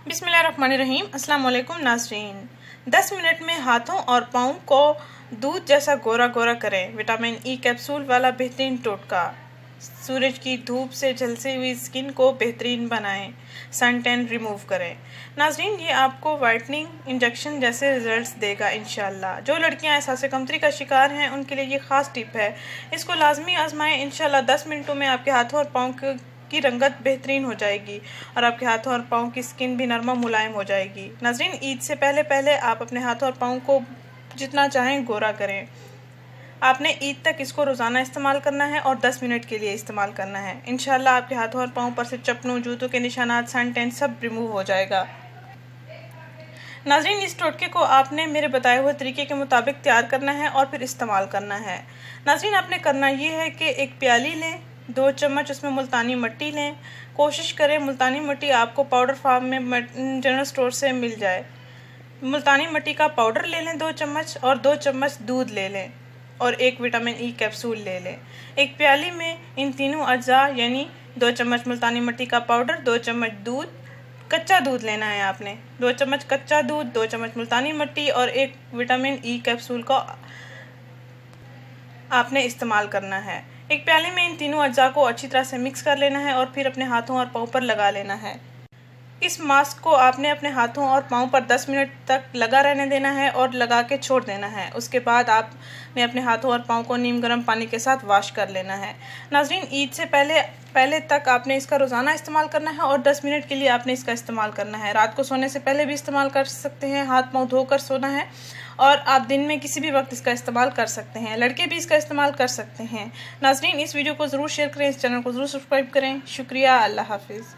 बिस्मिल्लाहिर्रहमानिर्रहीम। अस्सलाम वालेकुम नाज़रीन। 10 मिनट में हाथों और पाँव को दूध जैसा गोरा गोरा करें। विटामिन ई कैप्सूल वाला बेहतरीन टोटका। सूरज की धूप से झलसी हुई स्किन को बेहतरीन बनाएं, सन टैन रिमूव करें। नाज़रीन, ये आपको वाइटनिंग इंजेक्शन जैसे रिजल्ट्स देगा इंशाल्लाह। जो लड़कियां एहसास कमतरी का शिकार हैं उनके लिए ये ख़ास टिप है। इसको लाजमी आजमाएं। इंशाल्लाह 10 मिनटों में आपके हाथों और पाँव की रंगत बेहतरीन हो जाएगी और आपके हाथों और पाँव की स्किन भी नरम मुलायम हो जाएगी। नाज़रीन, ईद से पहले पहले आप अपने हाथों और पाँव को जितना चाहें गोरा करें। आपने ईद तक इसको रोज़ाना इस्तेमाल करना है और 10 मिनट के लिए इस्तेमाल करना है। इंशाल्लाह आपके हाथों और पाँव पर से चपनों, जूतों के निशानात, सन टैन सब रिमूव हो जाएगा। नाज़रीन, इस टोटके को आपने मेरे बताए हुए तरीके के मुताबिक तैयार करना है और फिर इस्तेमाल करना है। नाज़रीन, आपने करना ये है कि एक प्याली लें, 2 चम्मच उसमें मुल्तानी मिट्टी लें। कोशिश करें मुल्तानी मिट्टी आपको पाउडर फॉर्म में जनरल स्टोर से मिल जाए। मुल्तानी मिट्टी का पाउडर ले लें 2 चम्मच और 2 चम्मच दूध ले लें और 1 विटामिन ई कैप्सूल ले लें। एक प्याली में इन तीनों अज्जा यानी 2 चम्मच मुल्तानी मिट्टी का पाउडर, 2 चम्मच दूध, कच्चा दूध लेना है आपने, 2 चम्मच कच्चा दूध, 2 चम्मच मुल्तानी मिट्टी और 1 विटामिन ई कैप्सूल को आपने इस्तेमाल करना है। एक प्याले में इन तीनों अज्जा को अच्छी तरह से मिक्स कर लेना है और फिर अपने हाथों और पाँव पर लगा लेना है। इस मास्क को आपने अपने हाथों और पाँव पर 10 मिनट तक लगा रहने देना है और लगा के छोड़ देना है। उसके बाद आपने अपने हाथों और पाँव को नीम गर्म पानी के साथ वॉश कर लेना है। नाज़रीन, ईद से पहले तक आपने इसका रोज़ाना इस्तेमाल करना है और 10 मिनट के लिए आपने इसका इस्तेमाल करना है। रात को सोने से पहले भी इस्तेमाल कर सकते हैं। हाथ पाँव धोकर सोना है और आप दिन में किसी भी वक्त इसका इस्तेमाल कर सकते हैं। लड़के भी इसका इस्तेमाल कर सकते हैं। नाज़रीन, इस वीडियो को ज़रूर शेयर करें, इस चैनल को ज़रूर सब्सक्राइब करें। शुक्रिया। अल्लाह हाफिज़।